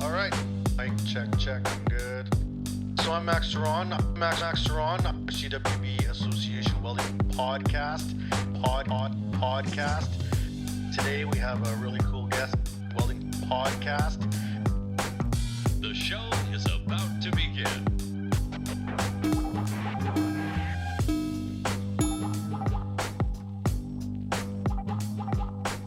All right. Mic check. I'm good. So I'm Max Ceron. CWB Association Welding podcast. Podcast. Today we have a really cool guest. Welding podcast. The show is about to begin.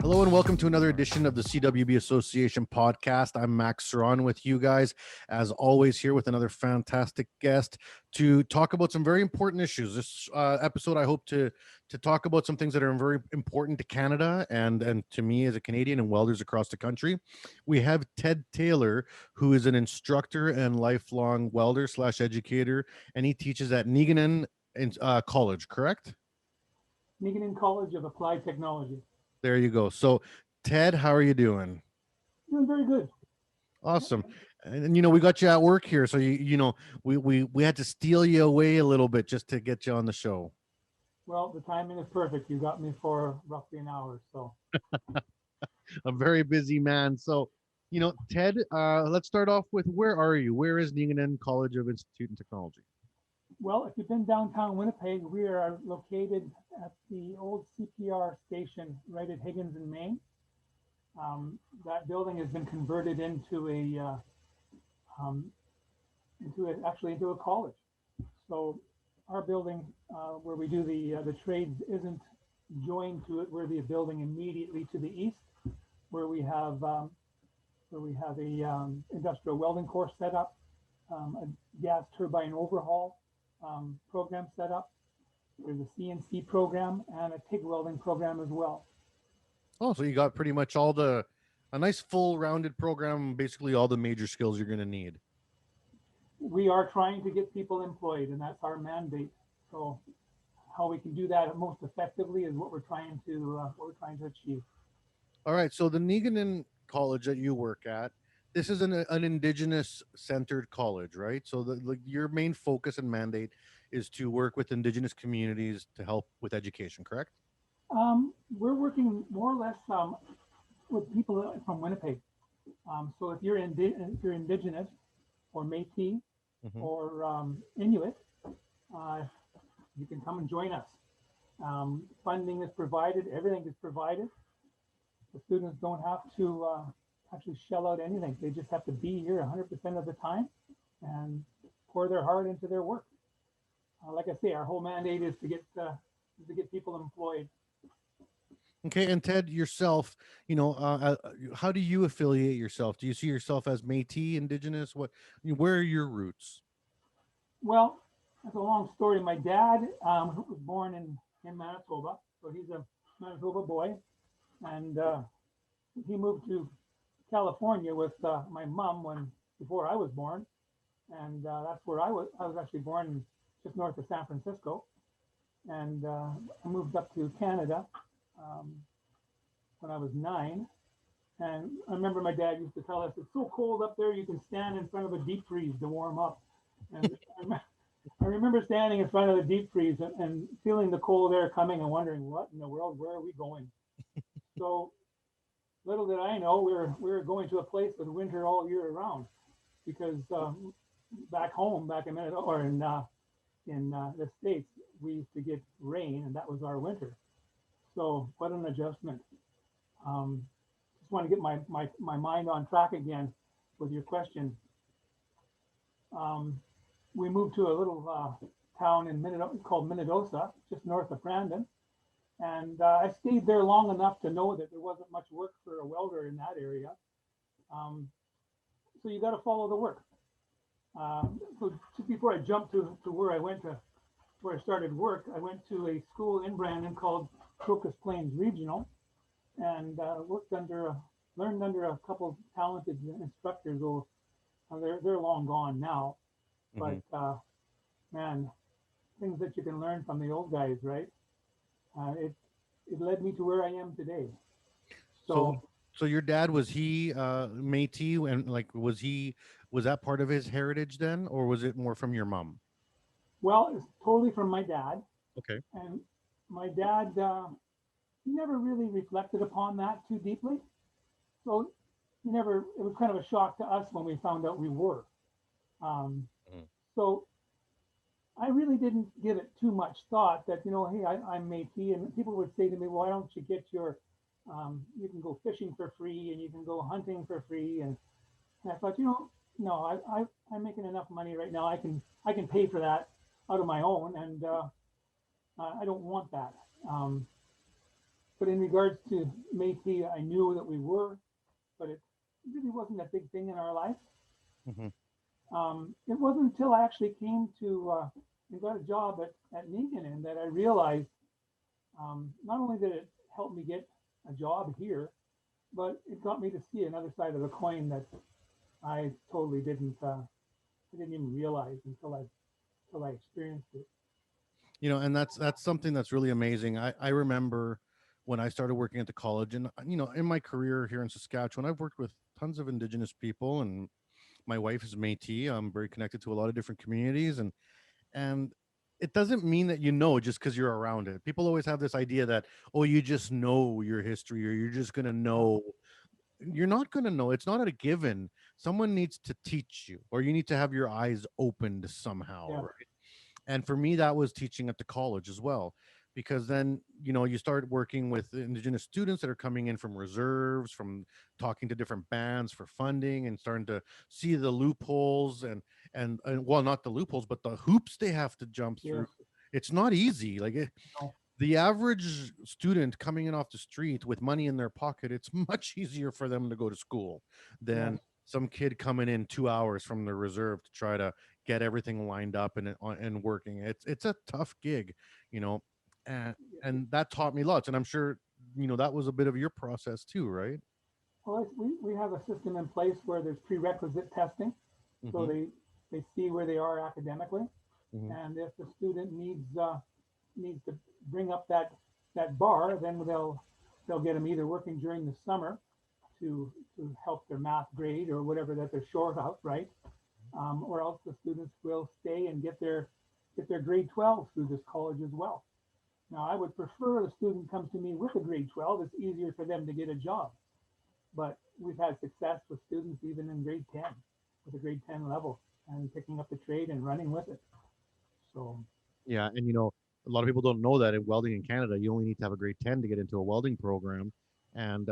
Hello and welcome to another edition of the CWB Association podcast. I'm Max Ceron with you guys, as always, here with another fantastic guest to talk about some very important issues. This episode, I hope to talk about some things that are very important to Canada and to me as a Canadian and welders across the country. We have Ted Taylor, who is an instructor and lifelong welder / educator, and he teaches at Neeginan College, correct? Neeginan College of Applied Technology. There you go. So, Ted, how are you doing? Doing very good. Awesome. And we got you at work here, so we had to steal you away a little bit just to get you on the show. Well, the timing is perfect. You got me for roughly an hour, so. A very busy man. So, Ted, let's start off with, where are you? Where is Neeginan College of Institute and Technology? Well, if you've been downtown Winnipeg, we are located at the old CPR station right at Higgins in Maine. That building has been converted into a college. So our building where we do the trades isn't joined to it. We're the building immediately to the east, where we have a industrial welding course set up, a gas turbine overhaul program set up. There's a CNC program and a TIG welding program as well. Oh, so you got pretty much a nice full rounded program, basically all the major skills you're going to need. We are trying to get people employed, and that's our mandate. So how we can do that most effectively is what we're trying to achieve. All right. So the Neeginan College that you work at, this is an Indigenous centered college, right? So your main focus and mandate is to work with Indigenous communities to help with education, correct? We're working more or less with people from Winnipeg. So if you're Indigenous or Métis or Inuit, you can come and join us. Funding is provided, everything is provided. The students don't have to actually shell out anything. They just have to be here 100% of the time and pour their heart into their work. Like I say, our whole mandate is to get people employed. Okay, and Ted, yourself, how do you affiliate yourself? Do you see yourself as Métis, Indigenous? Where are your roots? Well, that's a long story. My dad was born in Manitoba, so he's a Manitoba boy, and he moved to California with my mom before I was born, and that's where I was. I was actually born just north of San Francisco, and I moved up to Canada when I was 9. And I remember my dad used to tell us, it's so cold up there, you can stand in front of a deep freeze to warm up. And I remember standing in front of the deep freeze and feeling the cold air coming and wondering, what in the world, where are we going? So little did I know we were going to a place with winter all year around, because back in Minnesota or in the States, we used to get rain, and that was our winter. So what an adjustment. Just want to get my mind on track again with your question. We moved to a little town in called Minnedosa, just north of Brandon. And I stayed there long enough to know that there wasn't much work for a welder in that area. So you got to follow the work. So just before I jumped to where I started work, I went to a school in Brandon called Crocus Plains Regional, and learned under a couple of talented instructors. They're long gone now, but man, things that you can learn from the old guys, right? It led me to where I am today. So your dad, was he Métis, and was that part of his heritage then, or was it more from your mom? Well, it's totally from my dad. Okay. And my dad, he never really reflected upon that too deeply. So it was kind of a shock to us when we found out we were. Um, Mhm. so I really didn't give it too much thought that, hey, I'm Métis, and people would say to me, why don't you get you can go fishing for free and you can go hunting for free. And I thought, no, I'm making enough money right now. I can pay for that out of my own, and I don't want that. Um, but in regards to Métis, I knew that we were, but it really wasn't a big thing in our life. Mhm. It wasn't until I actually came to and got a job at Neeginan that I realized not only did it help me get a job here, but it got me to see another side of the coin that I totally I didn't even realize until I experienced it. And that's something that's really amazing. I remember when I started working at the college, and in my career here in Saskatchewan, I've worked with tons of Indigenous people, and my wife is Métis. I'm very connected to a lot of different communities, and it doesn't mean that just because you're around it. People always have this idea that, oh, you just know your history, or you're just gonna know. You're not going to know. It's not a given. Someone needs to teach you, or you need to have your eyes opened somehow, Yeah, right? And for me, that was teaching at the college as well, because then you start working with Indigenous students that are coming in from reserves, from talking to different bands for funding, and starting to see the loopholes and well, not the loopholes, but the hoops they have to jump through. yes, It's not easy. no, The average student coming in off the street with money in their pocket, it's much easier for them to go to school yes, than some kid coming in 2 hours from the reserve to try to get everything lined up and working. It's a tough gig, you know, and that taught me lots. And I'm sure that was a bit of your process too, right? well, we have a system in place where there's prerequisite testing, so Mm-hmm. they see where they are academically, Mm-hmm. and if the student needs to bring up that bar, then they'll get them either working during the summer to help their math grade or whatever that they're short of, right? Or else the students will stay and get their grade 12 through this college as well. Now, I would prefer the student comes to me with a grade 12. It's easier for them to get a job. But we've had success with students even in grade 10, with a grade 10 level, and picking up the trade and running with it. So, Yeah, and a lot of people don't know that in welding in Canada, you only need to have a grade 10 to get into a welding program, and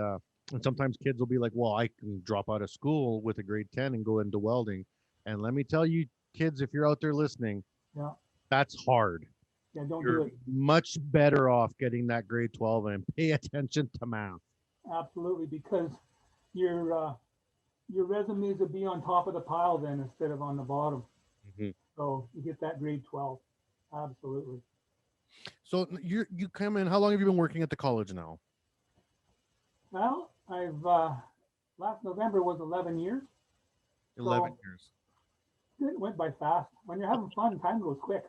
sometimes kids will be like, "Well, I can drop out of school with a grade 10 and go into welding." And let me tell you, kids, if you're out there listening, yeah, that's hard. yeah, don't do You're it. much better off getting that grade 12 and pay attention to math. Absolutely, because your uh, your resumes would be on top of the pile then instead of on the bottom. Mhm. So you get that grade 12. Absolutely. So you come in. How long have you been working at the college now? Well, I've last November was 11 years, 11 so years. it went by fast. When you're having fun, time goes quick.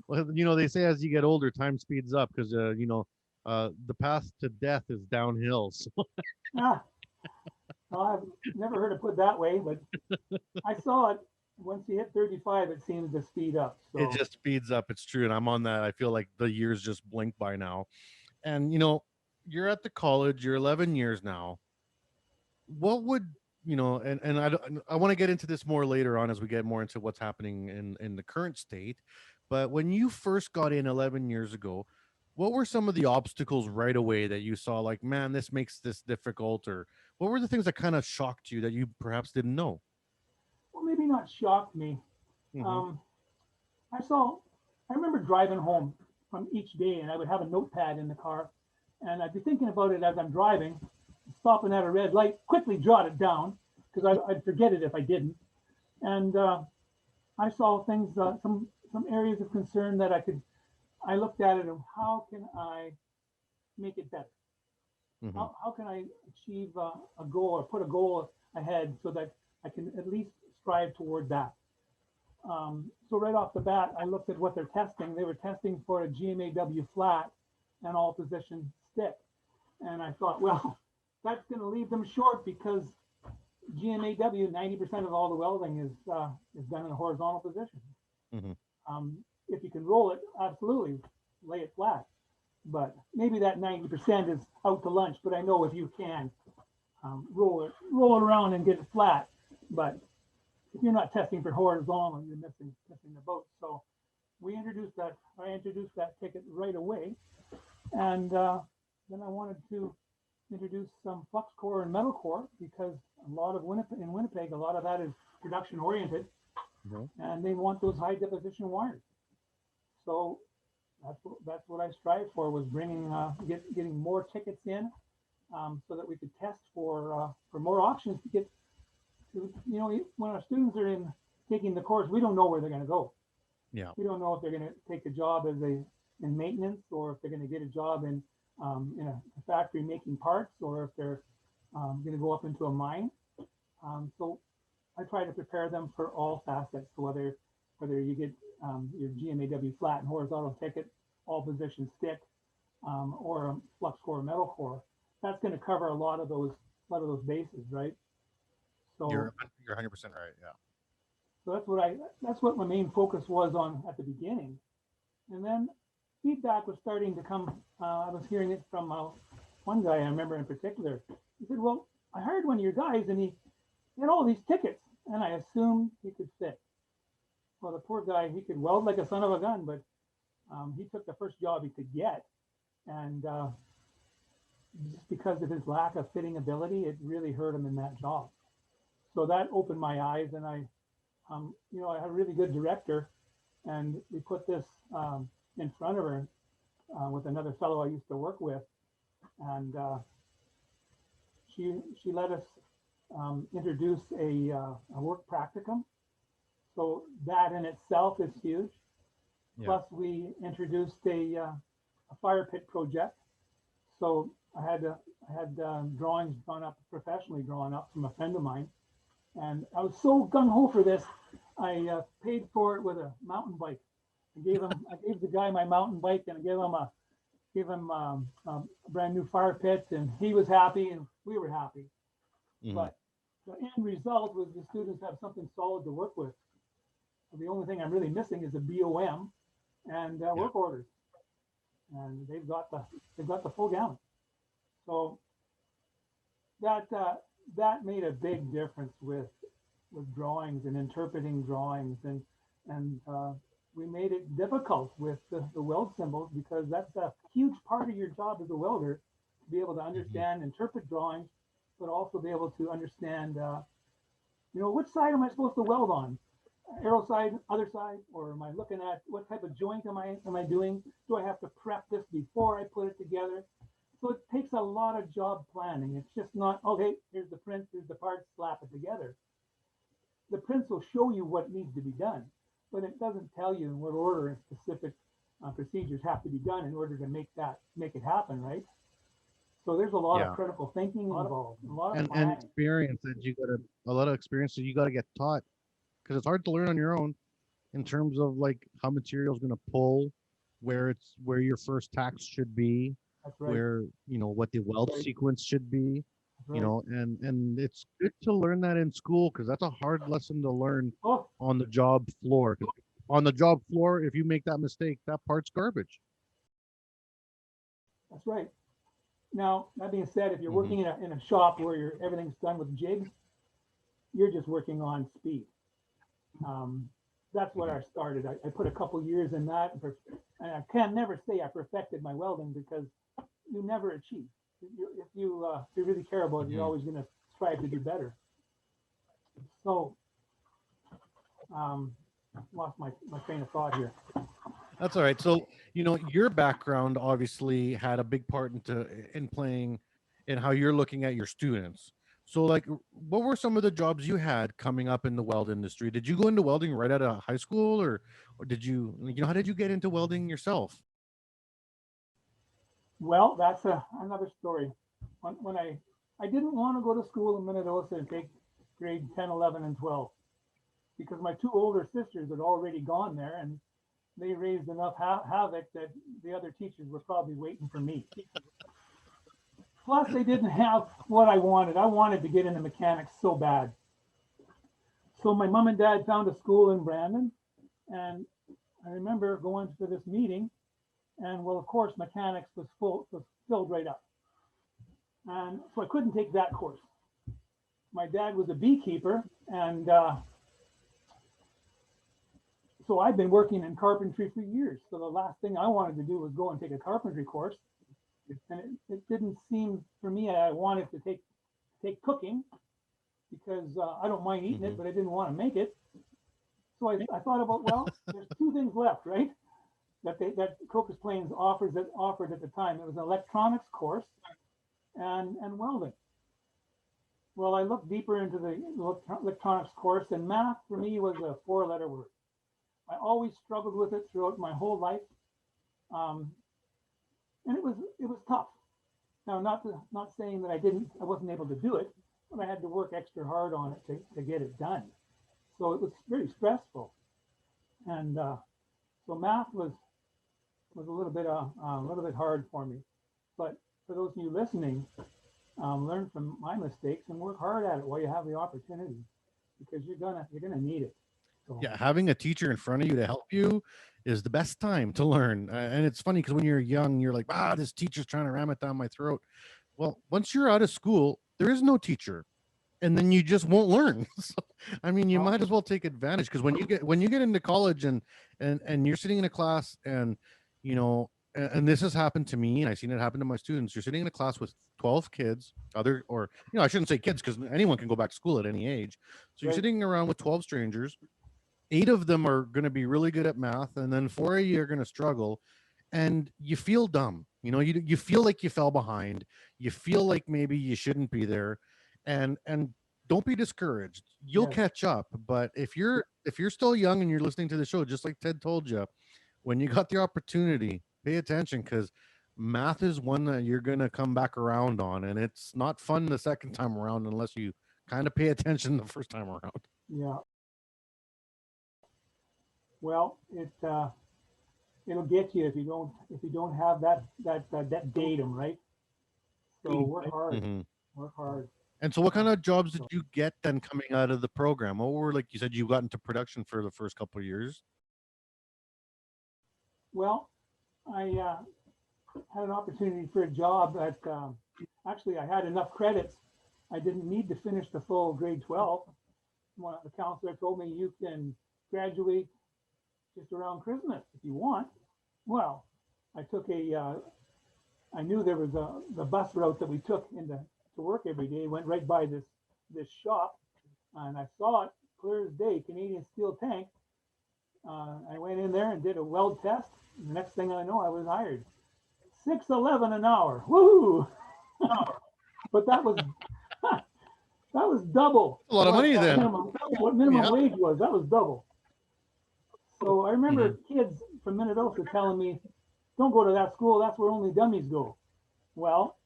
Well, they say as you get older, time speeds up because the path to death is downhill. So Ah, well, I've never heard it put that way, but I saw it. Once you hit 35, it seems to speed up. it So just speeds up. It's true, and I'm on that. I feel like the years just blink by now. And you're at the college. You're 11 years now. What would and I want to get into this more later on as we get more into what's happening in the current state. But when you first got in 11 years ago, what were some of the obstacles right away that you saw, like, man, this makes this difficult? Or what were the things that kind of shocked you that you perhaps didn't know? well, maybe not shocked me. Mm-hmm. Um, I saw. I remember driving home from each day, and I would have a notepad in the car, and I'd be thinking about it as I'm driving, stopping at a red light, quickly jot it down because I'd forget it if I didn't. And I saw things, some areas of concern that I could. I looked at it and how can I make it better? Mm-hmm. How can I achieve a goal or put a goal ahead so that I can at least strive toward that? So right off the bat, I looked at what they're testing. They were testing for a GMAW flat and all position stick. And I thought, well, that's going to leave them short because GMAW, 90% of all the welding is done in a horizontal position. Mm-hmm. If you can roll it, absolutely, lay it flat. But maybe that 90% is out to lunch, but I know if you can, roll it around and get it flat. But if you're not testing for horizontal, you're missing the boat. So I introduced that ticket right away. And then I wanted to introduce some flux core and metal core, because a lot of Winnipeg, a lot of that is production oriented, and they want those high deposition wires. So that's what I strived for, was bringing getting more tickets in, so that we could test for more options to get to, when our students are taking the course, we don't know where they're going to go. Yeah. We don't know if they're going to take a job in maintenance, or if they're going to get a job in a factory making parts, or if they're going to go up into a mine. So I try to prepare them for all facets. So whether you get your GMAW flat and horizontal ticket, all position stick, or a flux core metal core, that's going to cover a lot of those bases, right? So You're 100% right. Yeah. So that's what my main focus was on at the beginning. And then feedback was starting to come. I was hearing it from one guy I remember in particular. He said, well, I hired one of your guys and he had all these tickets and I assumed he could fit. Well, the poor guy, he could weld like a son of a gun, but he took the first job he could get. And just because of his lack of fitting ability, it really hurt him in that job. So that opened my eyes, and I had a really good director, and we put this in front of her with another fellow I used to work with, and she let us introduce a work practicum. So that in itself is huge. Yeah. Plus, we introduced a fire pit project. So I had drawings professionally drawn up from a friend of mine. And I was so gung ho for this, I paid for it with a mountain bike. I gave the guy my mountain bike, and I gave him a brand new fire pit, and he was happy, and we were happy. But the end result was the students have something solid to work with. The only thing I'm really missing is a BOM and work orders, and they've got the full gamut. So that made a big difference with drawings and interpreting drawings, and we made it difficult with the weld symbols, because that's a huge part of your job as a welder, to be able to understand, interpret drawings, but also be able to understand, which side am I supposed to weld on? Arrow side, other side, or am I looking at what type of joint am I doing? Do I have to prep this before I put it together? So it takes a lot of job planning. It's just not, okay, here's the prints, here's the parts, slap it together. The prints will show you what needs to be done, but it doesn't tell you in what order and specific procedures have to be done in order to make it happen, right? So there's a lot of critical thinking involved, a lot of and experience that a lot of experience that you got to get taught, because it's hard to learn on your own in terms of like how material is going to pull, where your first tacks should be. That's right. Where, what the weld sequence should be, right. And it's good to learn that in school, because that's a hard lesson to learn on the job floor. On the job floor, if you make that mistake, that part's garbage. That's right. Now, that being said, if you're working in a shop where everything's done with jigs, you're just working on speed. That's what I started. I put a couple years in that, and I can never say I perfected my welding, because you never achieve. If you really care about it, you're always going to strive to do better. So, lost my train of thought here. That's all right. So, your background obviously had a big part in playing in how you're looking at your students. So, like, what were some of the jobs you had coming up in the weld industry? Did you go into welding right out of high school, or did you, how did you get into welding yourself? Well, that's another story. When I didn't want to go to school in Minnesota and take grade 10, 11, and 12, because my two older sisters had already gone there, and they raised enough havoc that the other teachers were probably waiting for me. Plus, they didn't have what I wanted. I wanted to get into mechanics so bad. So my mom and dad found a school in Brandon, and I remember going to this meeting, and well, of course, mechanics was filled right up. And so I couldn't take that course. my dad was a beekeeper, and so I've been working in carpentry for years. So the last thing I wanted to do was go and take a carpentry course. And it didn't seem for me I wanted to take cooking, because I don't mind eating it, but I didn't want to make it. So I thought about, well, there's two things left, right? That Crocus Plains offered at the time. It was an electronics course and welding. Well, I looked deeper into the electronics course, and math for me was a 4-letter word. I always struggled with it throughout my whole life, and it was tough. Now, not saying that I wasn't able to do it, but I had to work extra hard on it to get it done. So it was very stressful, and so math was a little bit hard for me. But for those of you listening, learn from my mistakes and work hard at it while you have the opportunity, because you're gonna need it. So, Yeah, having a teacher in front of you to help you is the best time to learn. And it's funny because when you're young, you're like, this teacher's trying to ram it down my throat. Well, once you're out of school, there is no teacher, and then you just won't learn. So, I mean, you might as well take advantage, because when you get into college and you're sitting in a class, and you know, and this has happened to me, and I've seen it happen to my students. You're sitting in a class with 12 kids, I shouldn't say kids, because anyone can go back to school at any age. So you're sitting around with 12 strangers. 8 of them are going to be really good at math, and then 4 of you are going to struggle, and you feel dumb. You know, you feel like you fell behind. You feel like maybe you shouldn't be there, and don't be discouraged. You'll catch up. But if you're still young and you're listening to the show, just like Ted told you, when you got the opportunity, pay attention, because math is one that you're going to come back around on, and it's not fun the second time around unless you kind of pay attention the first time around. Yeah. Well, it'll get you if you don't have that datum, right? So work hard. Work hard. And so what kind of jobs did you get then coming out of the program? What were, like you said, you got into production for the first couple of years? Well, I had an opportunity for a job that actually I had enough credits. I didn't need to finish the full grade 12. The counselor told me, you can graduate just around Christmas if you want. Well, I took I knew there was the bus route that we took to work every day went right by this shop, and I saw it clear as day, Canadian Steel Tank. I went in there and did a weld test. The next thing I know, I was hired. $6.11 an hour. Woohoo! But that was double. A lot of money then. What minimum wage was. That was double. So I remember kids from Minnesota telling me, don't go to that school. That's where only dummies go. Well,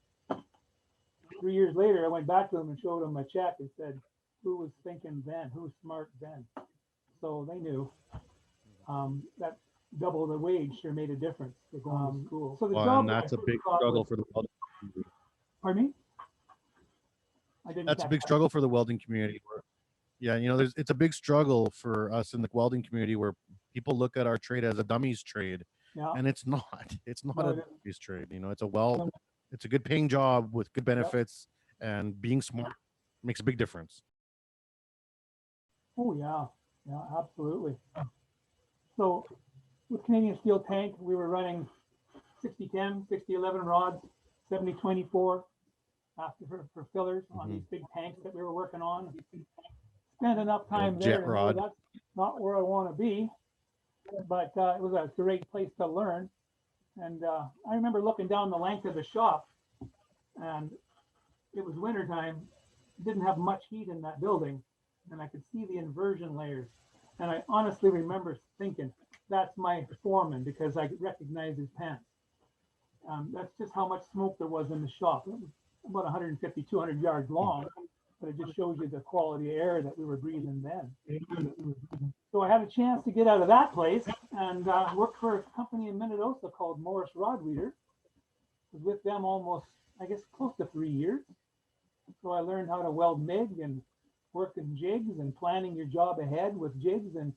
3 years later, I went back to them and showed them my check and said, who was thinking then? Who's smart then? So they knew that double the wage sure made a difference for going to school. So the job, and that's a big struggle for the welding community. Pardon me? That's a big struggle for the welding community. Yeah, you know, it's a big struggle for us in the welding community where people look at our trade as a dummies trade, and it's not. It's not a dummies trade. You know, it's a good paying job with good benefits, and being smart makes a big difference. Oh yeah, absolutely. So with Canadian Steel Tank, we were running 60-10, 60-11 rods, 70-24 for fillers on these big tanks that we were working on. Spent enough time there. That's not where I want to be, but it was a great place to learn. And I remember looking down the length of the shop, and it was wintertime. Didn't have much heat in that building, and I could see the inversion layers. And I honestly remember thinking, that's my foreman, because I recognized his pants. That's just how much smoke there was in the shop. It was about 150, 200 yards long, but it just shows you the quality of air that we were breathing then. So I had a chance to get out of that place and work for a company in Minnesota called Morris Rod Weeder. Was with them almost, I guess, close to 3 years. So I learned how to weld MIG and work in jigs and planning your job ahead with jigs and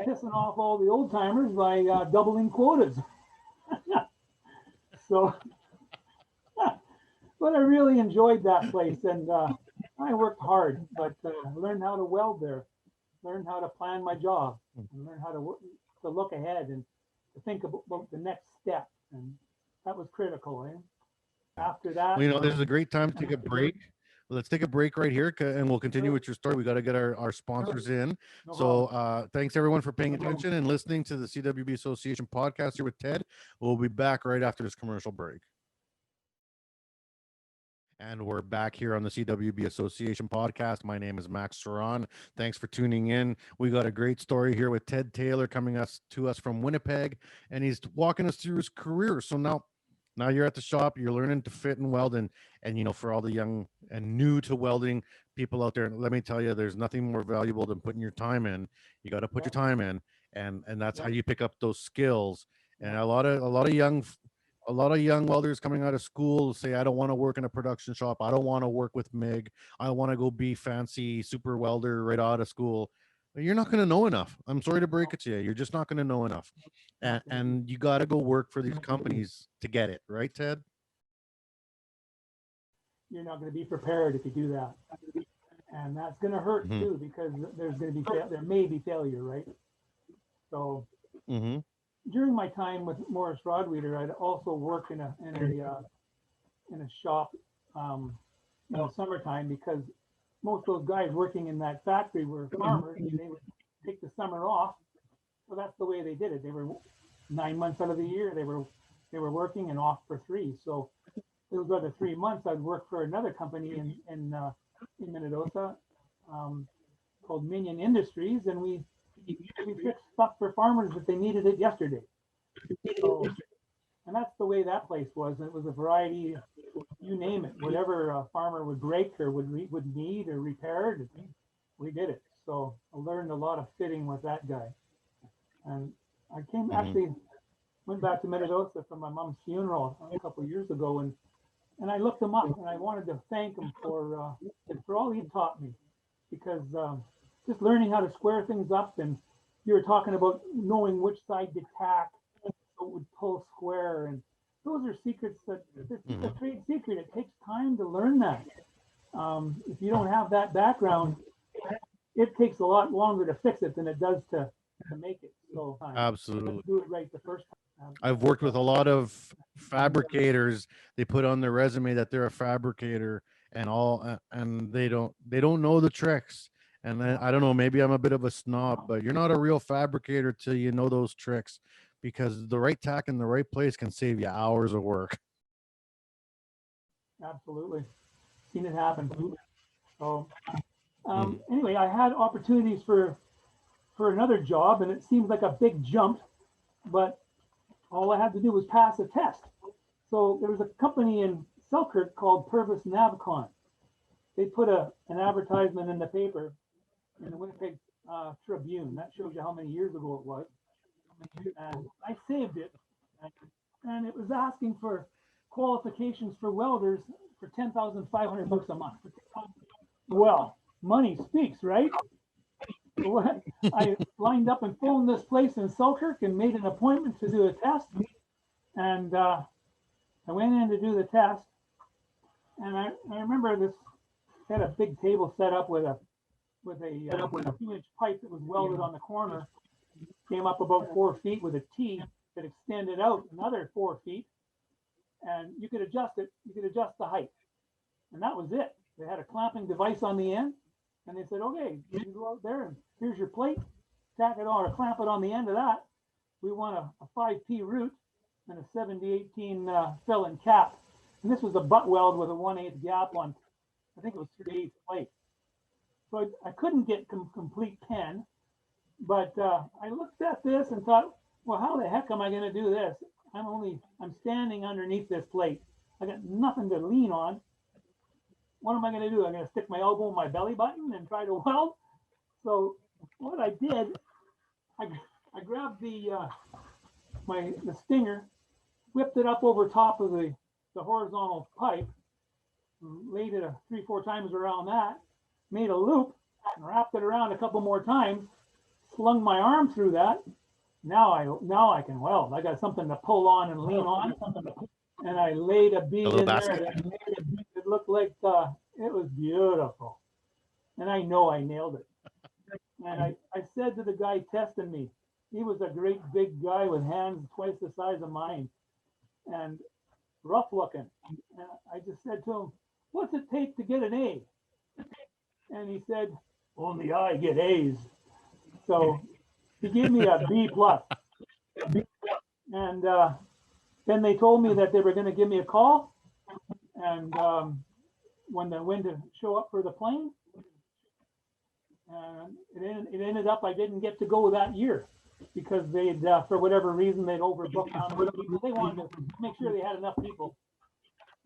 pissing off all the old timers by doubling quotas. So, but I really enjoyed that place, and I worked hard, but learned how to weld there, learned how to plan my job, and learned how to work, to look ahead and to think about the next step. And that was critical. After that, Well, this is a great time to take a break. Let's take a break right here, and we'll continue with your story. We got to get our sponsors in. no So problem. thanks everyone for paying attention and listening to the CWB Association podcast here with Ted. We'll be back right after this commercial break. And we're back here on the CWB Association podcast. My name is Max Ceron. Thanks for tuning in. We got a great story here with Ted Taylor coming to us from Winnipeg, and he's walking us through his career. So now you're at the shop, you're learning to fit and weld, and for all the young and new to welding people out there, let me tell you, there's nothing more valuable than putting your time in. You got to put your time in, and that's how you pick up those skills. And a lot of young welders coming out of school say, I don't want to work in a production shop, I don't want to work with MIG, I want to go be fancy super welder right out of school. You're not going to know enough. I'm sorry to break it to you. You're just not going to know enough. And you got to go work for these companies to get it. Right, Ted? You're not going to be prepared if you do that. And that's going to hurt too, because there may be failure, right? So during my time with Morris Rodweeder, I'd also work in a shop in the summertime, because most of those guys working in that factory were farmers, and they would take the summer off. So that's the way they did it. They were 9 months out of the year, they were working and off for 3. So those other 3 months, I'd work for another company in Minnesota called Minion Industries, and we fixed stuff for farmers that they needed it yesterday. So, and that's the way that place was. It was a variety, you name it, whatever a farmer would break or would need or repaired, we did it. So I learned a lot of fitting with that guy. And I actually went back to Minnesota for my mom's funeral a couple of years ago, and I looked him up, and I wanted to thank him for all he taught me, because just learning how to square things up, and you were talking about knowing which side to tack so it would pull square, and those are secrets that it's a trade secret. It takes time to learn that. If you don't have that background, it takes a lot longer to fix it than it does to make it. So absolutely, do it right the first time. I've worked with a lot of fabricators. They put on their resume that they're a fabricator and they don't know the tricks. And then, I don't know, maybe I'm a bit of a snob, but you're not a real fabricator till you know those tricks, because the right tack in the right place can save you hours of work. Absolutely. Seen it happen. So anyway, I had opportunities for another job, and it seemed like a big jump, but all I had to do was pass a test. So there was a company in Selkirk called Purvis Navcon. They put an advertisement in the paper, in the Winnipeg Tribune. That shows you how many years ago it was. And I saved it, and it was asking for qualifications for welders for $10,500 a month. Well, money speaks, right? So I lined up and phoned this place in Selkirk and made an appointment to do a test. And I went in to do the test, and I remember this had a big table set up with a 2-inch pipe that was welded on the corner, came up about 4 feet with a T that extended out another 4 feet, and you could adjust it. You could adjust the height, and that was it. They had a clamping device on the end, and they said, "Okay, you can go out there, and here's your plate. Tack it on or clamp it on the end of that. We want a 5P root and a 70-18 fill and cap." And this was a butt weld with a 1/8 gap on, I think it was 3/8 plate. So I couldn't get complete pen, but I looked at this and thought, well, how the heck am I going to do this? I'm standing underneath this plate. I got nothing to lean on. What am I going to do? I'm going to stick my elbow in my belly button and try to weld. So what I did, I grabbed the stinger, whipped it up over top of the horizontal pipe, laid it 3-4 times around that, made a loop, and wrapped it around a couple more times, slung my arm through that. Now I can weld. I got something to pull on and lean on, and I laid a bead in there. It looked like it was beautiful. And I know I nailed it. And I said to the guy testing me, he was a great big guy with hands twice the size of mine and rough looking. And I just said to him, what's it take to get an A? And he said, only I get A's. So he gave me a B plus. And then they told me that they were going to give me a call. And when to show up for the plane. It ended up I didn't get to go that year because they'd, for whatever reason, they'd overbooked how many people. They wanted to make sure they had enough people,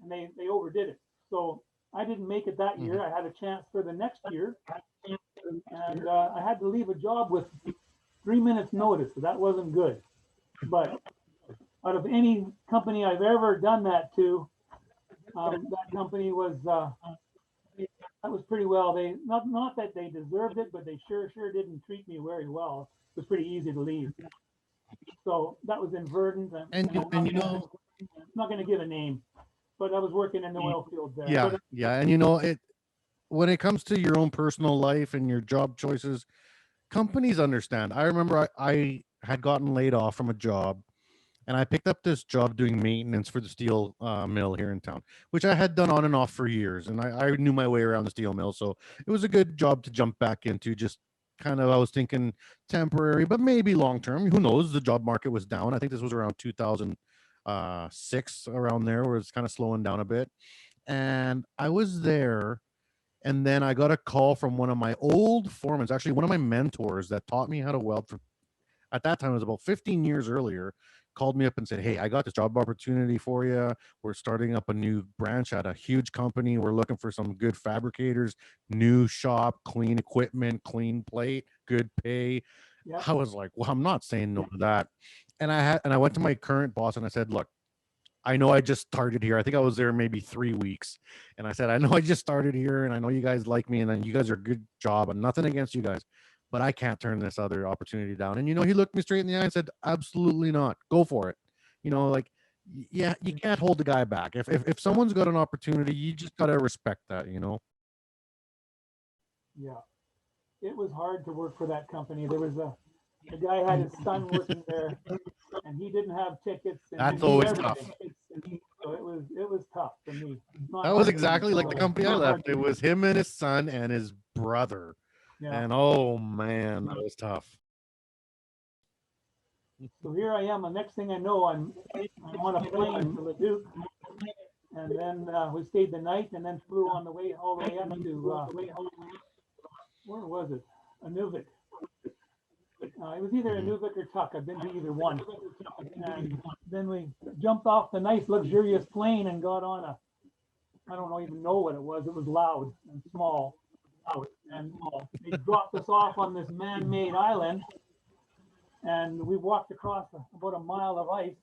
and they overdid it. So I didn't make it that year. I had a chance for the next year, and I had to leave a job with 3 minutes notice. So that wasn't good. But out of any company I've ever done that to, that company was that was pretty well. They not that they deserved it, but they sure didn't treat me very well. It was pretty easy to leave. So that was in Verdant. And you know, I'm not going to give a name, but I was working in the oil field there. Yeah, and you know it. When it comes to your own personal life and your job choices, companies understand. I remember I had gotten laid off from a job, and I picked up this job doing maintenance for the steel mill here in town, which I had done on and off for years. And I knew my way around the steel mill. So it was a good job to jump back into. Just kind of, I was thinking temporary, but maybe long term. Who knows? The job market was down. I think this was around 2006, around there, where it's kind of slowing down a bit. And I was there. And then I got a call from one of my old foremen, actually one of my mentors that taught me how to weld for, at that time, it was about 15 years earlier, called me up and said, hey, I got this job opportunity for you. We're starting up a new branch at a huge company. We're looking for some good fabricators, new shop, clean equipment, clean plate, good pay. Yep. I was like, well, I'm not saying no to that. And I went to my current boss and I said, look, I know I just started here. I think I was there maybe 3 weeks. And I said, I know I just started here and I know you guys like me and then you guys are a good job and nothing against you guys, but I can't turn this other opportunity down. And, you know, he looked me straight in the eye and said, absolutely not. Go for it. You know, like, yeah, you can't hold the guy back. If someone's got an opportunity, you just got to respect that, you know? Yeah. It was hard to work for that company. There was a guy had his son working there and he didn't have tickets. And that's always tough. So it was tough for me. That was exactly like the company I left. It was him and his son and his brother. Yeah. And oh man, that was tough. So here I am. The next thing I know, I'm on a plane to Leduc, and then we stayed the night, and then flew on the way all the way up to where was it? Inuvik. It was either Inuvik or Tuk. I've been to either one. And then we jumped off the nice luxurious plane and got on a, I don't even know what it was. It was loud and small. And they dropped us off on this man-made island, and we walked across about a mile of ice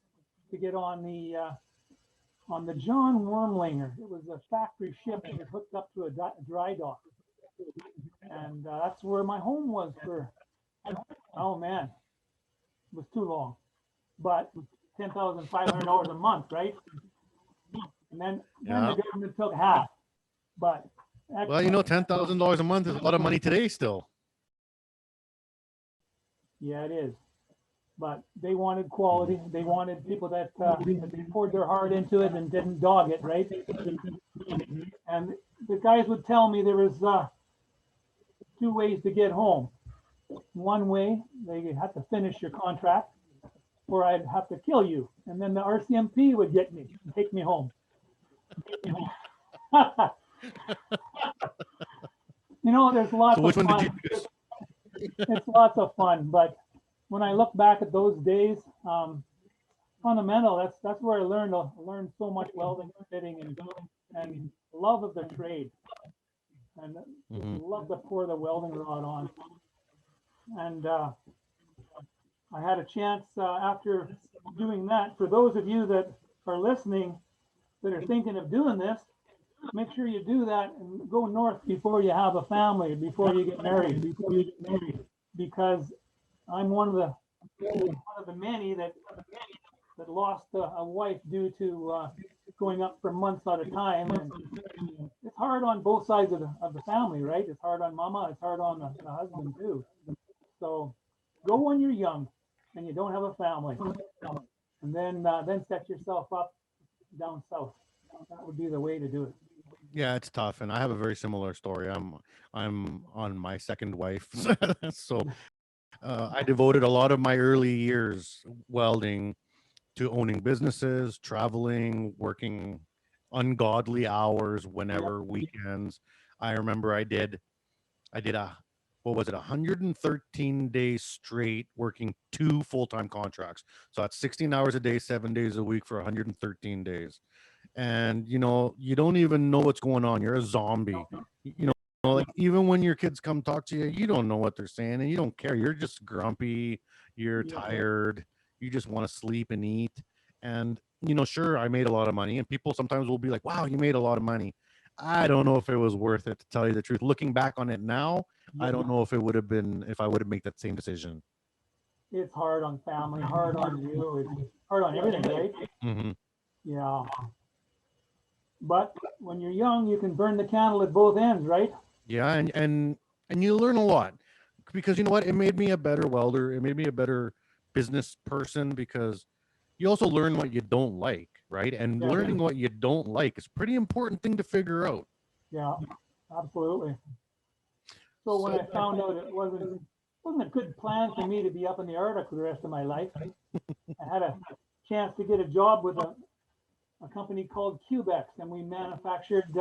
to get on the John Wormlinger. It was a factory ship that was hooked up to a dry dock, and that's where my home was for. Oh man, it was too long, but $10,500 a month, right? And then the government took half, but. Well, you know, $10,000 a month is a lot of money today still. Yeah, it is. But they wanted quality. They wanted people that poured their heart into it and didn't dog it, right? And the guys would tell me there was 2 ways to get home. One way, they had to finish your contract, or I'd have to kill you. And then the RCMP would get me and take me home. You know, there's lots of fun. It's lots of fun, but when I look back at those days, fundamental, that's where I learned so much welding, fitting, and love of the trade, and love to pour the welding rod on. And I had a chance after doing that. For those of you that are listening that are thinking of doing this, make sure you do that and go north before you have a family, before you get married, because I'm one of the many that lost a wife due to going up for months at a time. And it's it's hard on both sides of the family, right? It's hard on mama, it's hard on the husband too. So go when you're young and you don't have a family, and then set yourself up down south. That would be the way to do it. Yeah, it's tough, and I have a very similar story. I'm on my second wife, so I devoted a lot of my early years welding to owning businesses, traveling, working ungodly hours whenever weekends. I remember I did a what was it, 113 days straight working two full-time contracts. So that's 16 hours a day, 7 days a week for 113 days. And you don't even know what's going on. You're a zombie. You like even when your kids come talk to you, you don't know what they're saying and you don't care. You're just grumpy, you're tired, you just want to sleep and eat. And sure, I made a lot of money, and people sometimes will be like, wow, you made a lot of money. I don't know if it was worth it, to tell you the truth. Looking back on it now, I don't know if it would have been, if I would have made that same decision. It's hard on family, hard on you, it's hard on everything, right? Hmm. Yeah. But when you're young, you can burn the candle at both ends, right? Yeah, and you learn a lot, because you know what? It made me a better welder. It made me a better business person, because you also learn what you don't like, right? And Yeah. learning what you don't like is a pretty important thing to figure out. Yeah, absolutely. So when I found out it wasn't a good plan for me to be up in the Arctic for the rest of my life, I had a chance to get a job with a company called Cubex, and we manufactured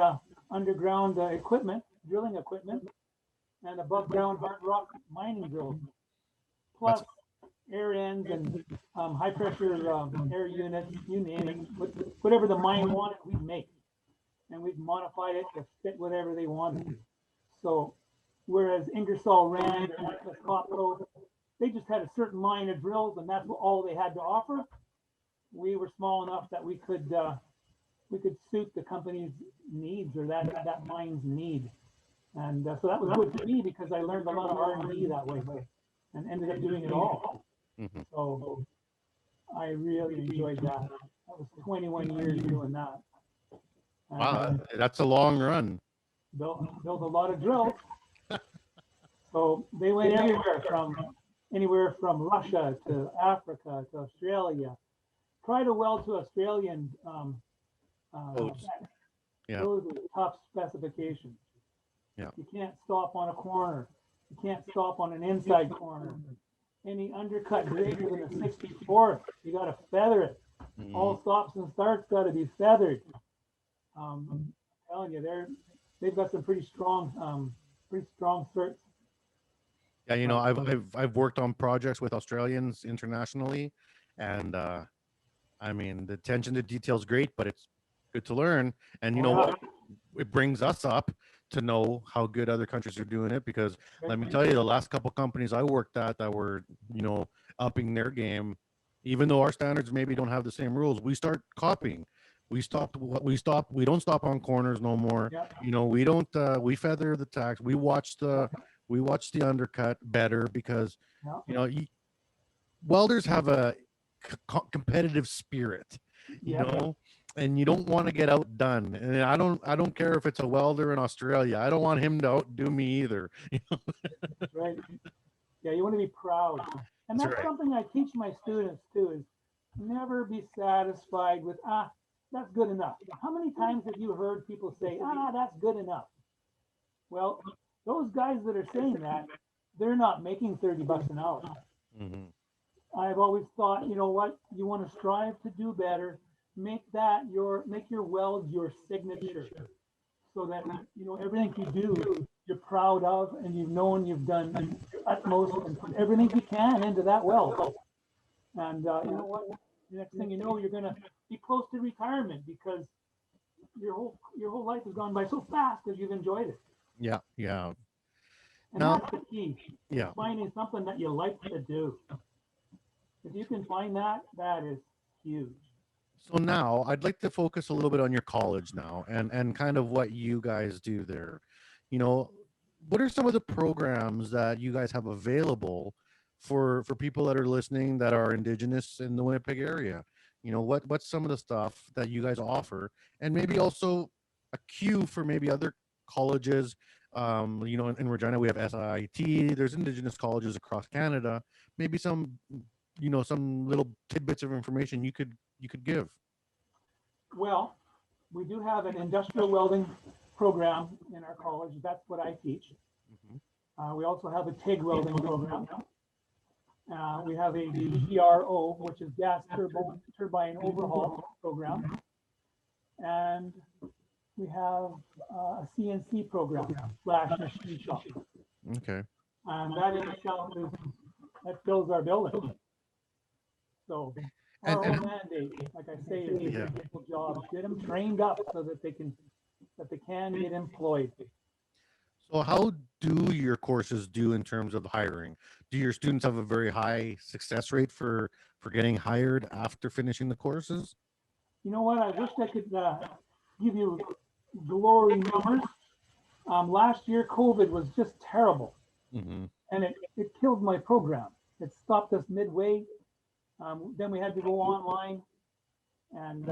underground equipment, drilling equipment, and above ground hard rock mining drills, plus air ends and high pressure air units, you name it, whatever the mine wanted, we'd make, and we'd modify it to fit whatever they wanted. So whereas Ingersoll Rand and Atlas Copco, they just had a certain line of drills, and that's all they had to offer. We were small enough that we could suit the company's needs, or that mine's need, and so that was good for me because I learned a lot of R&D that way, and ended up doing it all. Hmm. So I really enjoyed that. That was 21 years doing that. And, Wow, that's a long run. built a lot of drills. So they went anywhere from Russia to Africa to Australia. Try to weld to Australian Codes. Yeah. those are tough specifications. Yeah. You can't stop on a corner. You can't stop on an inside corner. Any undercut greater than a 64th, you got to feather it. Mhm. All stops and starts got to be feathered. I'm telling you, they've got some pretty strong certs. Yeah, I've worked on projects with Australians internationally, and I mean, the attention to detail is great, but it's good to learn. And you know what? It brings us up to know how good other countries are doing it, because let me tell you, the last couple companies I worked at that were, upping their game, even though our standards maybe don't have the same rules, we start copying. We don't stop on corners no more. Yeah. We don't we feather the tacks. We watch the undercut better, because Yeah. welders have a competitive spirit, Yeah. and you don't want to get outdone. And I don't care if it's a welder in Australia. I don't want him to outdo me either. Right. Yeah, you want to be proud. And that's right. something I teach my students too, is never be satisfied with, that's good enough. How many times have you heard people say, that's good enough? Well, those guys that are saying that, they're not making 30 bucks an hour. Mhm. I've always thought, you know what, you want to strive to do better, make your weld your signature, so that everything you do, you're proud of, and you've known you've done your utmost and put everything you can into that weld. And you know what? The next thing you know, you're gonna be close to retirement, because your whole life has gone by so fast because you've enjoyed it. Yeah. And Now- that's the key. Yeah. Finding something that you like to do. If you can find that, that is huge. So now I'd like to focus a little bit on your college now, and kind of what you guys do there. What are some of the programs that you guys have available for people that are listening that are Indigenous in the Winnipeg area? What's some of the stuff that you guys offer, and maybe also a cue for maybe other colleges. In Regina we have SIT. There's Indigenous colleges across Canada. Maybe some, some little tidbits of information you could give. Well, we do have an industrial welding program in our college. That's what I teach. We also have a TIG welding program. We have a GRO, which is gas turbine overhaul program. And we have a CNC program / machine shop. Okay. And that in itself that fills our building. So our whole mandate, like I say, is to get people jobs, get them trained up so that they can get employed. So how do your courses do in terms of hiring? Do your students have a very high success rate for getting hired after finishing the courses? You know what? I wish I could give you glory numbers. Last year, COVID was just terrible. And it killed my program. It stopped us midway. Then we had to go online. And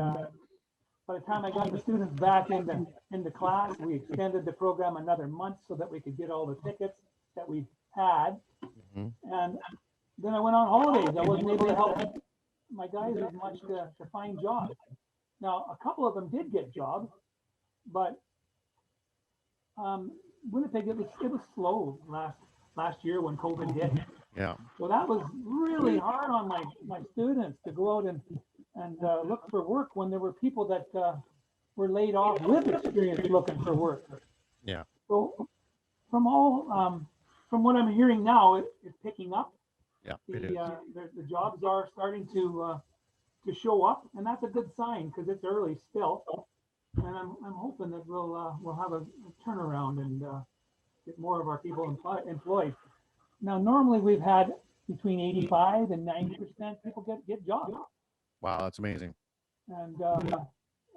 by the time I got the students back into class, we extended the program another month so that we could get all the tickets that we had. And then I went on holidays. I wasn't able to help my guys as much to find jobs. Now, a couple of them did get jobs, but Winnipeg, it was slow last year when COVID hit. Yeah. So that was really hard on my students to go out and look for work when there were people that were laid off with experience looking for work. Yeah. So from what I'm hearing now, it's picking up. Yeah. It is. The jobs are starting to show up, and that's a good sign because it's early still. And I'm hoping that we'll have a turnaround and get more of our people employed. Now, normally we've had between 85 and 90% people get jobs. Wow, that's amazing. And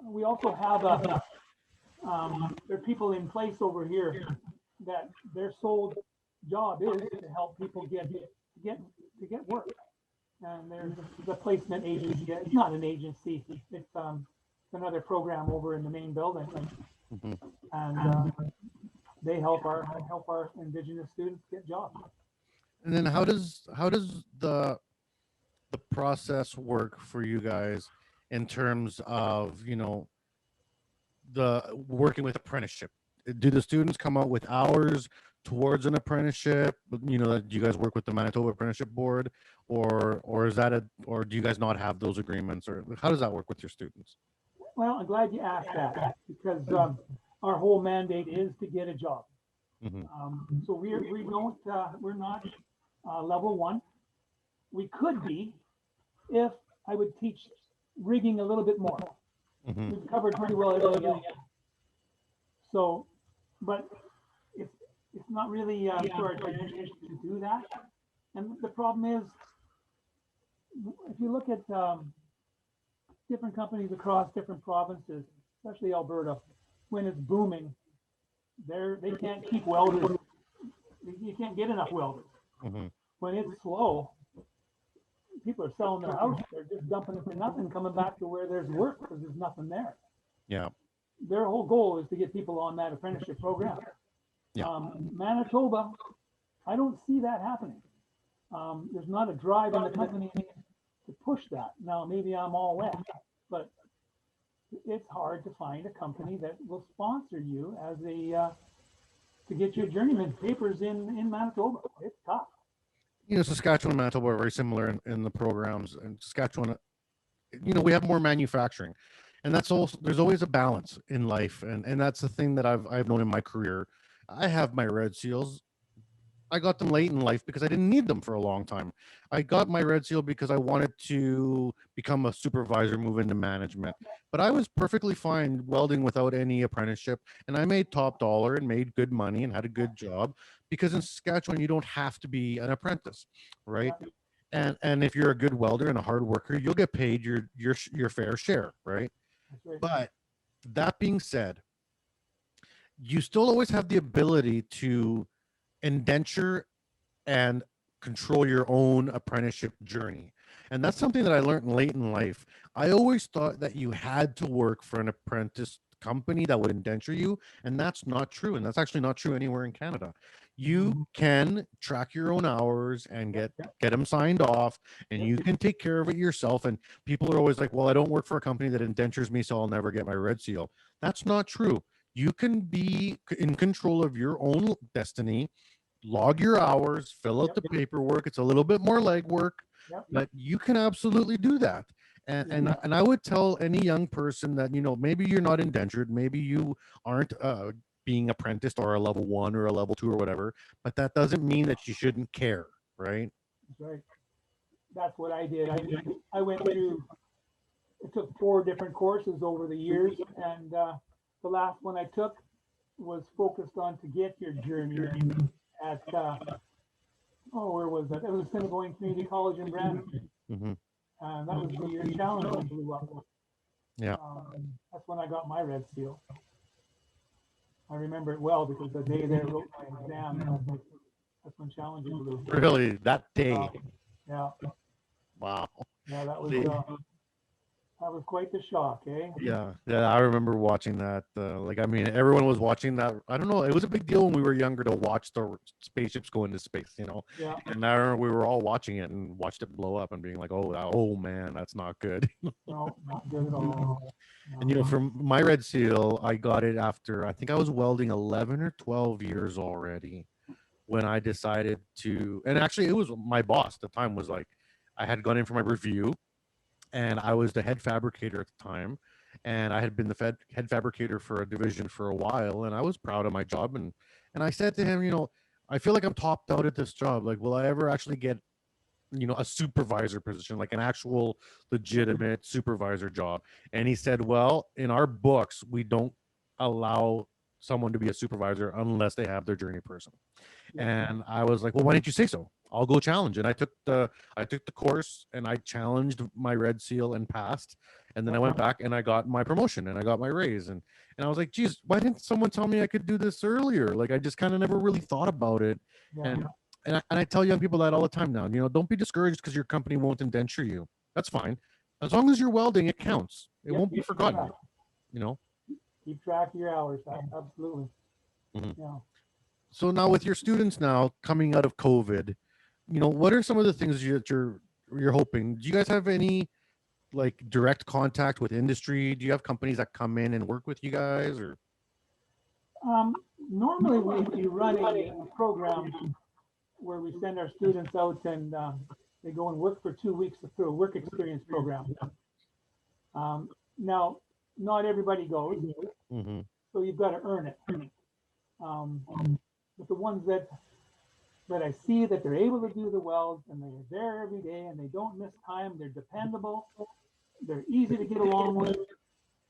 we also have there are people in place over here that their sole job is to help people get work. And there's the placement agency. It's not an agency. It's another program over in the main building, and they help our Indigenous students get jobs. And then how does the process work for you guys in terms of the working with apprenticeship? Do the students come out with hours towards an apprenticeship? Do you guys work with the Manitoba Apprenticeship Board, or is that or do you guys not have those agreements, or how does that work with your students? Well, I'm glad you asked that because our whole mandate is to get a job. So we're not level 1. We could be if I would teach rigging a little bit more. We've covered pretty well everything else. So, but it's not really for our generation to do that. And the problem is, if you look at different companies across different provinces, especially Alberta, when it's booming, they can't keep welders. You can't get enough welders. When it's slow, people are selling their house. They're just dumping it for nothing, coming back to where there's work because there's nothing there. Yeah. Their whole goal is to get people on that apprenticeship program. Yeah. Manitoba, I don't see that happening. There's not a drive in the company to push that. Now, maybe I'm all wet, but it's hard to find a company that will sponsor you as to get your journeyman papers in Manitoba. It's tough. Saskatchewan and Manitoba are very similar in the programs. And Saskatchewan, we have more manufacturing, and that's also, there's always a balance in life, and that's the thing that I've known in my career. I have my red seals. I got them late in life because I didn't need them for a long time. I got my red seal because I wanted to become a supervisor, move into management. But I was perfectly fine welding without any apprenticeship, and I made top dollar and made good money and had a good job because in Saskatchewan you don't have to be an apprentice, right? And if you're a good welder and a hard worker, you'll get paid your fair share, right? But that being said, you still always have the ability to indenture and control your own apprenticeship journey. And that's something that I learned late in life. I always thought that you had to work for an apprentice company that would indenture you, and that's not true. And that's actually not true anywhere in Canada. You can track your own hours and get them signed off, and you can take care of it yourself. And people are always like, well, I don't work for a company that indentures me, so I'll never get my red seal. That's not true. You can be in control of your own destiny, log your hours, fill out the paperwork. It's a little bit more legwork, but you can absolutely do that. And I would tell any young person that, you know, maybe you're not indentured, maybe you aren't being apprenticed or a level 1 or a level 2 or whatever, but that doesn't mean that you shouldn't care, right? Right. That's what I did. I went through, I took 4 different courses over the years, and the last one I took was focused on to get your journeyman at, where was that? It was Assiniboine Community College in Brandon. Mm-hmm. And that was the year challenge blew up. Yeah. That's when I got my red seal. I remember it well because the day they wrote my exam, that's when challenge blew. Really? That day? Yeah. Wow. Yeah, that was quite the shock, eh? Yeah, I remember watching that. Like, I mean, everyone was watching that. I don't know. It was a big deal when we were younger to watch the spaceships go into space, you know. Yeah. And I remember we were all watching it and watched it blow up and being like, "Oh man, that's not good." No, not good at all. No. And you know, from my red seal, I got it after I think I was welding 11 or 12 years already when I decided to. And actually, it was my boss at the time was like, I had gone in for my review. And I was the head fabricator at the time, and I had been the head fabricator for a division for a while, and I was proud of my job. And I said to him, you know, I feel like I'm topped out at this job. Like, will I ever actually get, you know, a supervisor position, like an actual legitimate supervisor job? And he said, well, in our books, we don't allow someone to be a supervisor unless they have their journey person. And I was like, well, why didn't you say so? I'll go challenge. And I took the course and I challenged my red seal and passed. And then I went back and I got my promotion and I got my raise. And I was like, geez, why didn't someone tell me I could do this earlier? Like, I just kind of never really thought about it. And I tell young people that all the time now, you know, don't be discouraged because your company won't indenture you. That's fine. As long as you're welding, it counts. It won't be forgotten, you know? Keep track of your hours. Absolutely. Mm-hmm. Yeah. So now with your students now coming out of COVID, you know, what are some of the things that you're hoping? Do you guys have any like direct contact with industry? Do you have companies that come in and work with you guys, or? Normally we run a program where we send our students out and they go and work for 2 weeks through a work experience program. Now, not everybody goes, Mm-hmm. so you've got to earn it. But the ones that I see that they're able to do the welds and they're there every day and they don't miss time, they're dependable, they're easy to get along with,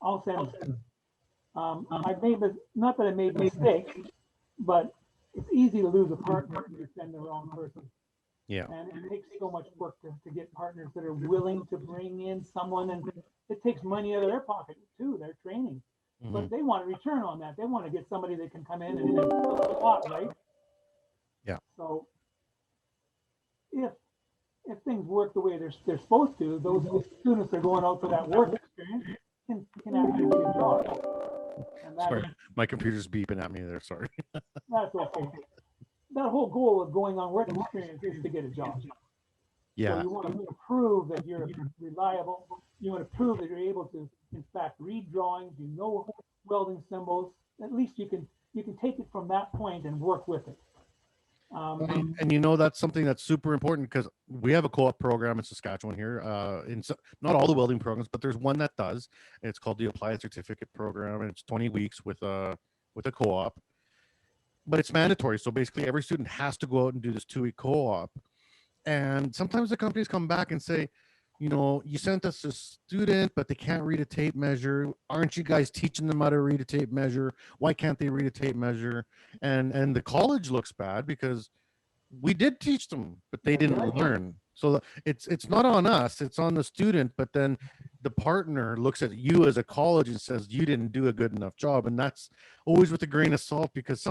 I'll send them. Not that I made mistakes, but it's easy to lose a partner if you send the wrong person. Yeah. And it takes so much work to get partners that are willing to bring in someone, and it takes money out of their pocket too, their training. Mm-hmm. But they want a return on that. They want to get somebody that can come in and fill the pot, right? Yeah. So if things work the way they're supposed to, those students that are going out for that work experience can actually get a job. And Sorry, my computer's beeping at me there. Sorry. That's okay. That whole goal of going on work experience is to get a job. Yeah. So you want to prove that you're reliable. You want to prove that you're able to, in fact, read drawings. You know welding symbols. At least you can take it from that point and work with it. And you know, that's something that's super important because we have a co-op program in Saskatchewan here. Not all the welding programs, but there's one that does. It's called the Applied Certificate Program, and it's 20 weeks with a co-op. But it's mandatory, so basically every student has to go out and do this 2-week co-op. And sometimes the companies come back and say, you know, you sent us a student, but they can't read a tape measure. Aren't you guys teaching them how to read a tape measure? Why can't they read a tape measure? And the college looks bad because we did teach them, but they didn't learn. So it's not on us, it's on the student. But then the partner looks at you as a college and says, you didn't do a good enough job. And that's always with a grain of salt because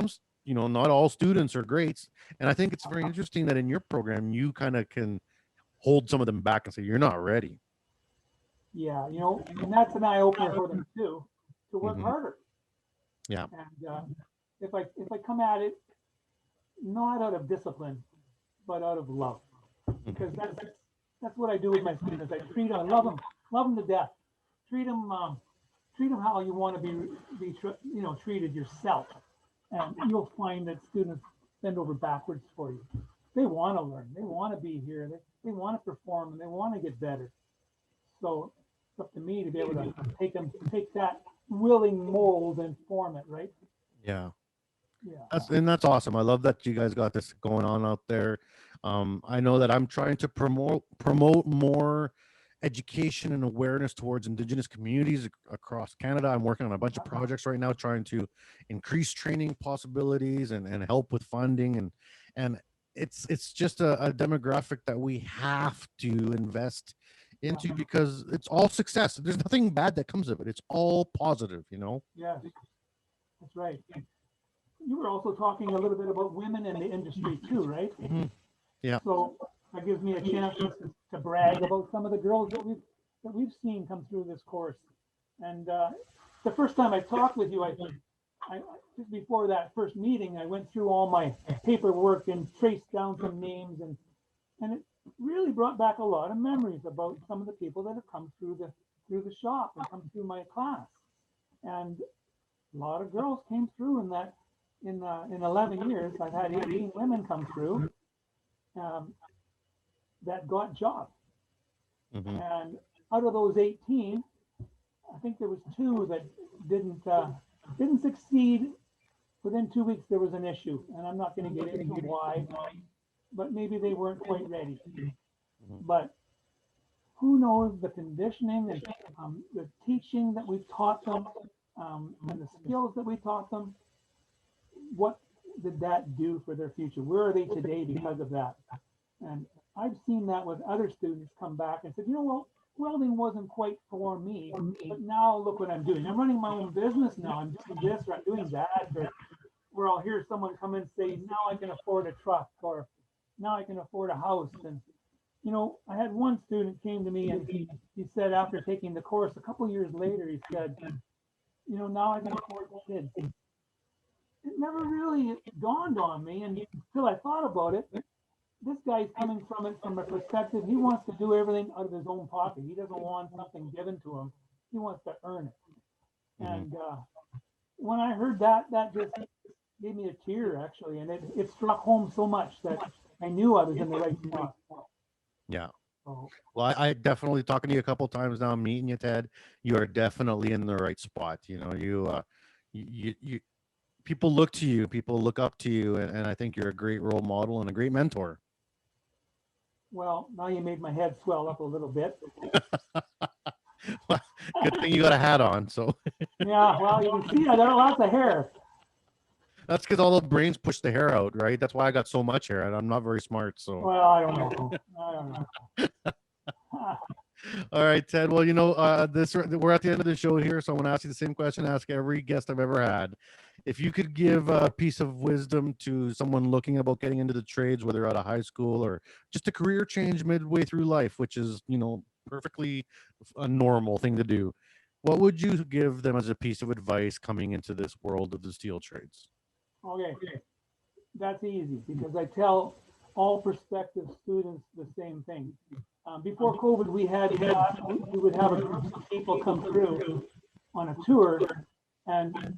not all students are greats. And I think it's very interesting that in your program, you kind of can hold some of them back and say, you're not ready. Yeah, and that's an eye opener for them too. to work Mhm. harder. Yeah. And if I come at it not out of discipline, but out of love, because that's what I do with my students. I treat them, I love them to death. Treat them how you want to be treated yourself, and you'll find that students bend over backwards for you. They want to learn, they want to be here, they want to perform, and they want to get better. So it's up to me to be able to take that willing mold and form it, right? Yeah. Yeah. That's awesome. I love that you guys got this going on out there. I know that I'm trying to promote more education and awareness towards Indigenous communities across Canada. I'm working on a bunch of projects right now, trying to increase training possibilities and help with funding, and it's just a demographic that we have to invest into, because it's all success. There's nothing bad that comes of it. It's all positive, you know. Yes, that's right. You were also talking a little bit about women in the industry too, right? Mhm. Yeah. So that gives me a chance to brag about some of the girls that we've seen come through this course. And the first time I talked with you, I just before that first meeting, I went through all my paperwork and traced down some names, and it really brought back a lot of memories about some of the people that have come through the shop and come through my class. And a lot of girls came through in that in 11 years. I've had 18 women come through that got jobs. Mhm. And out of those 18, I think there was two that didn't succeed. Within 2 weeks, there was an issue, and I'm not going to get into why, but maybe they weren't quite ready. But who knows the conditioning and the teaching that we've taught them, and the skills that we taught them. What did that do for their future? Where are they today because of that? And I've seen that with other students come back and said, well, welding wasn't quite for me, but now look what I'm doing. I'm running my own business now. I'm doing this or I'm doing that, or where I'll hear someone come and say, now I can afford a truck, or now I can afford a house. And I had one student came to me and he said, after taking the course a couple years later, he said, now I can afford kids. It never really dawned on me until I thought about it. This guy's coming from it from a perspective, he wants to do everything out of his own pocket. He doesn't want something given to him. He wants to earn it. And when I heard that just gave me a tear, actually. And it struck home so much that I knew I was in the right spot. Yeah. So, Well, I definitely talking to you a couple times now, meeting you, Ted. You are definitely in the right spot. You people look to you, people look up to you, and I think you're a great role model and a great mentor. well, now you made my head swell up a little bit. Good thing you got a hat on. So Yeah, well, you can see I got lots of hair. that's because all the brains push the hair out, right? That's why I got so much hair, and I'm not very smart. So Well, I don't know. all right, Ted. Well, we're at the end of the show here, so I'm going to ask you the same question I ask every guest I've ever had. If you could give a piece of wisdom to someone looking about getting into the trades, whether out of high school or just a career change midway through life, which is, perfectly a normal thing to do, what would you give them as a piece of advice coming into this world of the steel trades? Okay, that's easy because I tell all prospective students the same thing. Before COVID, we would have a group of people come through on a tour, and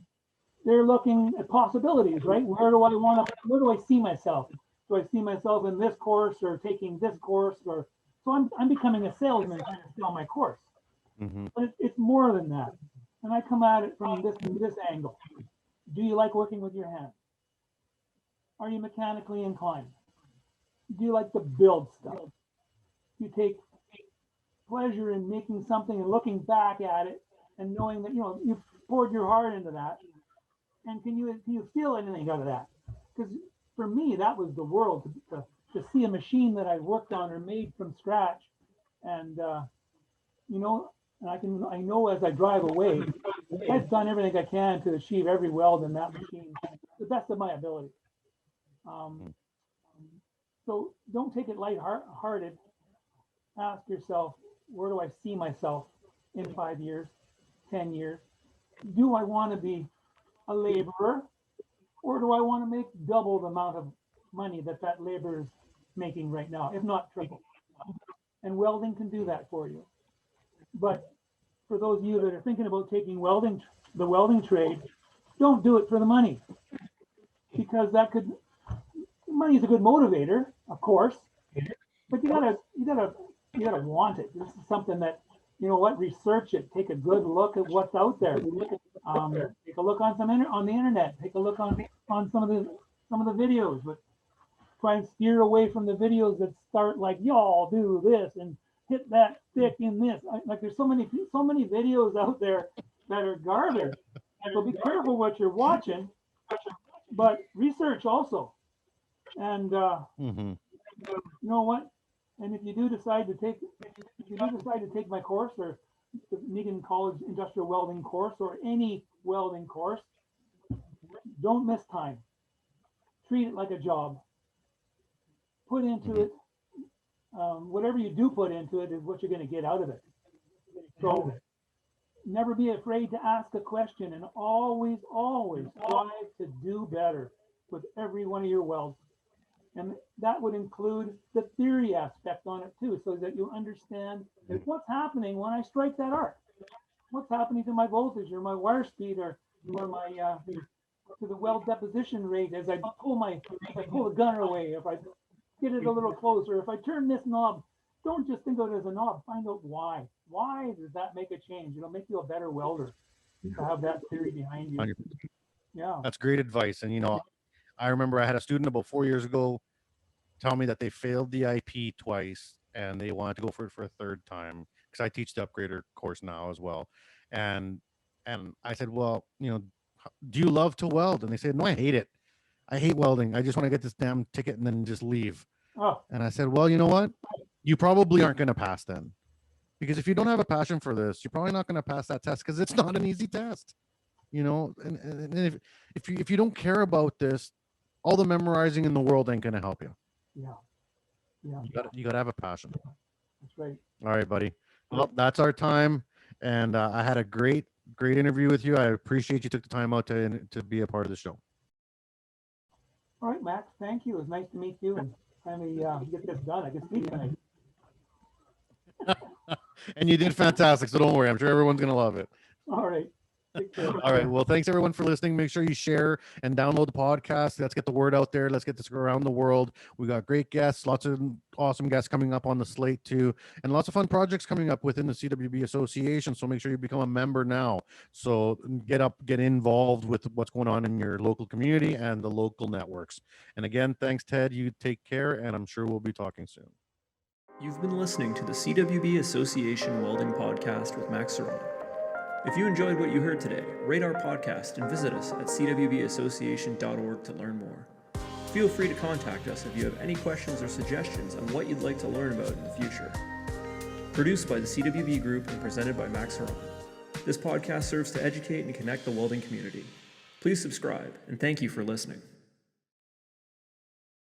they're looking at possibilities, right? Where do I see myself? Do I see myself in this course or taking this course? Or so I'm becoming a salesman trying to sell my course. Mm-hmm. But it's more than that. And I come at it from this angle. Do you like working with your hands? Are you mechanically inclined? Do you like to build stuff? Do you take pleasure in making something and looking back at it and knowing that you've poured your heart into that? And can you feel anything out of that? Because for me, that was the world to see a machine that I worked on or made from scratch, and and I know as I drive away, I've done everything I can to achieve every weld in that machine to the best of my ability. So don't take it lighthearted. Ask yourself, where do I see myself in 5 years, 10 years? do I want to be a laborer, or do I want to make double the amount of money that laborer is making right now, if not triple? And welding can do that for you. But for those of you that are thinking about taking the welding trade, don't do it for the money, because money is a good motivator, of course, but you gotta want it. This is something that, research it, take a good look at what's out there. Take a look on the internet, take a look on some of the videos, but try and steer away from the videos that start like, y'all do this and hit that stick in this. Like, there's so many videos out there that are garbage. So be careful what you're watching, but research also. And you know what? And if you do decide to take my course, or the Neeginan College Industrial Welding course, or any welding course, don't miss time. Treat it like a job. Put into it, whatever you do put into it is what you're going to get out of it. So never be afraid to ask a question, and always strive to do better with every one of your welds. And that would include the theory aspect on it too, so that you understand what's happening when I strike that arc. What's happening to my voltage, or my wire speed, or my to the weld deposition rate as I pull the gunner away, if I get it a little closer, if I turn this knob. Don't just think of it as a knob. Find out why. Why does that make a change? It'll make you a better welder to have that theory behind you. 100%. Yeah. That's great advice. And, I remember I had a student about 4 years ago tell me that they failed the IP twice and they wanted to go for it for a third time, because I teach the upgrader course now as well. And I said, well, do you love to weld? And they said, no, I hate it. I hate welding. I just want to get this damn ticket and then just leave. Oh. And I said, well, you know what? You probably aren't going to pass then. Because if you don't have a passion for this, you're probably not going to pass that test, because it's not an easy test. And if you don't care about this, all the memorizing in the world ain't going to help you. Yeah. You got to have a passion. That's right. All right, buddy. Well, that's our time. And I had a great interview with you. I appreciate you took the time out to be a part of the show. All right, Max. Thank you. It was nice to meet you and finally get this done. I can sleep tonight. And you did fantastic. So don't worry. I'm sure everyone's going to love it. All right. All right. Well, thanks everyone for listening. Make sure you share and download the podcast. Let's get the word out there. Let's get this around the world. We got great guests, lots of awesome guests coming up on the slate too, and lots of fun projects coming up within the CWB Association. So make sure you become a member now. So get involved with what's going on in your local community and the local networks. And again, thanks, Ted. You take care, and I'm sure we'll be talking soon. You've been listening to the CWB Association Welding Podcast with Max Ceron. If you enjoyed what you heard today, rate our podcast and visit us at cwbassociation.org to learn more. Feel free to contact us if you have any questions or suggestions on what you'd like to learn about in the future. Produced by the CWB Group and presented by Max Ceron. This podcast serves to educate and connect the welding community. Please subscribe, and thank you for listening.